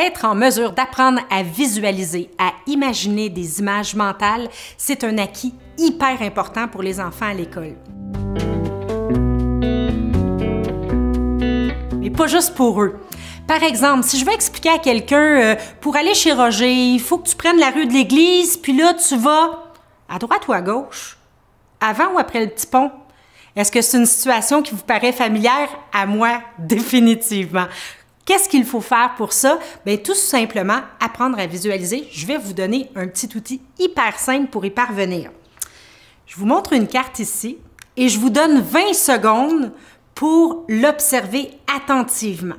Être en mesure d'apprendre à visualiser, à imaginer des images mentales, c'est un acquis hyper important pour les enfants à l'école. Mais pas juste pour eux. Par exemple, si je veux expliquer à quelqu'un, pour aller chez Roger, il faut que tu prennes la rue de l'église, puis là, tu vas à droite ou à gauche? Avant ou après le petit pont? Est-ce que c'est une situation qui vous paraît familière? À moi, définitivement. Qu'est-ce qu'il faut faire pour ça? Bien, tout simplement, apprendre à visualiser. Je vais vous donner un petit outil hyper simple pour y parvenir. Je vous montre une carte ici et je vous donne 20 secondes pour l'observer attentivement.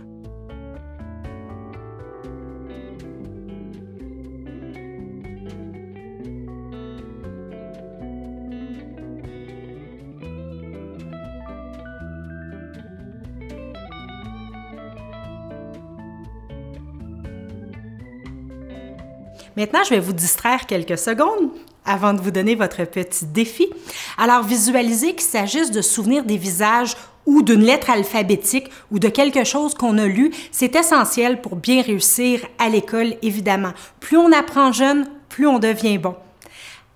Maintenant, je vais vous distraire quelques secondes avant de vous donner votre petit défi. Alors, visualisez qu'il s'agisse de souvenir des visages ou d'une lettre alphabétique ou de quelque chose qu'on a lu. C'est essentiel pour bien réussir à l'école, évidemment. Plus on apprend jeune, plus on devient bon.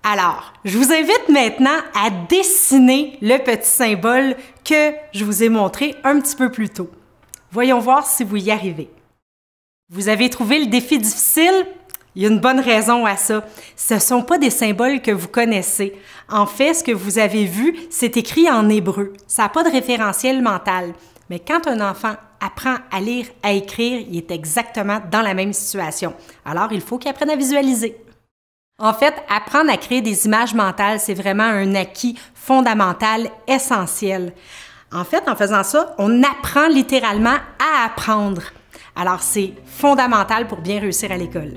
Alors, je vous invite maintenant à dessiner le petit symbole que je vous ai montré un petit peu plus tôt. Voyons voir si vous y arrivez. Vous avez trouvé le défi difficile? Il y a une bonne raison à ça. Ce ne sont pas des symboles que vous connaissez. En fait, ce que vous avez vu, c'est écrit en hébreu. Ça n'a pas de référentiel mental. Mais quand un enfant apprend à lire, à écrire, il est exactement dans la même situation. Alors, il faut qu'il apprenne à visualiser. En fait, apprendre à créer des images mentales, c'est vraiment un acquis fondamental, essentiel. En fait, en faisant ça, on apprend littéralement à apprendre. Alors, c'est fondamental pour bien réussir à l'école.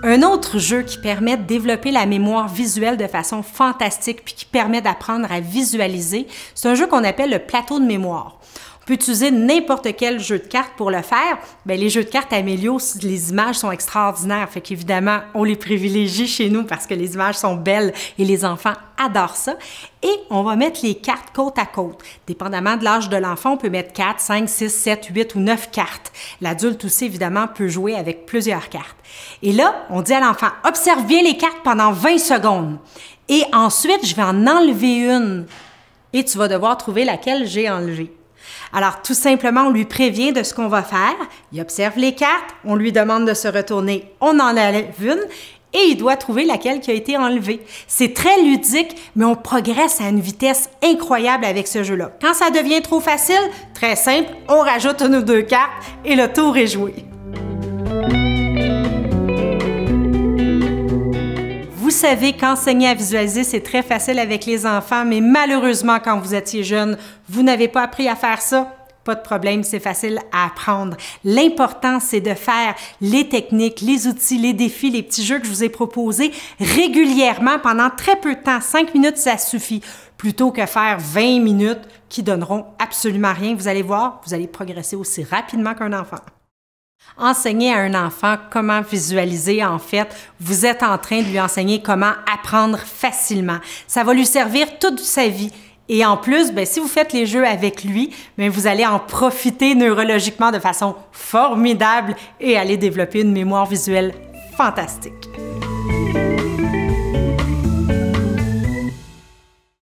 Un autre jeu qui permet de développer la mémoire visuelle de façon fantastique puis qui permet d'apprendre à visualiser, c'est un jeu qu'on appelle le plateau de mémoire. On peut utiliser n'importe quel jeu de cartes pour le faire. Bien, les jeux de cartes Amélio, les images sont extraordinaires. Fait qu'évidemment, on les privilégie chez nous parce que les images sont belles et les enfants adorent ça. Et on va mettre les cartes côte à côte. Dépendamment de l'âge de l'enfant, on peut mettre 4, 5, 6, 7, 8 ou 9 cartes. L'adulte aussi, évidemment, peut jouer avec plusieurs cartes. Et là, on dit à l'enfant, observe bien les cartes pendant 20 secondes. Et ensuite, je vais en enlever une. Et tu vas devoir trouver laquelle j'ai enlevée. Alors, tout simplement, on lui prévient de ce qu'on va faire. Il observe les cartes, on lui demande de se retourner, on en enlève une et il doit trouver laquelle qui a été enlevée. C'est très ludique, mais on progresse à une vitesse incroyable avec ce jeu-là. Quand ça devient trop facile, très simple, on rajoute une ou deux cartes et le tour est joué. Vous savez qu'enseigner à visualiser, c'est très facile avec les enfants, mais malheureusement, quand vous étiez jeune, vous n'avez pas appris à faire ça. Pas de problème, c'est facile à apprendre. L'important, c'est de faire les techniques, les outils, les défis, les petits jeux que je vous ai proposés régulièrement pendant très peu de temps. 5 minutes, ça suffit. Plutôt que faire 20 minutes qui donneront absolument rien. Vous allez voir, vous allez progresser aussi rapidement qu'un enfant. Enseigner à un enfant comment visualiser, en fait, vous êtes en train de lui enseigner comment apprendre facilement. Ça va lui servir toute sa vie. Et en plus, bien, si vous faites les jeux avec lui, bien, vous allez en profiter neurologiquement de façon formidable et aller développer une mémoire visuelle fantastique.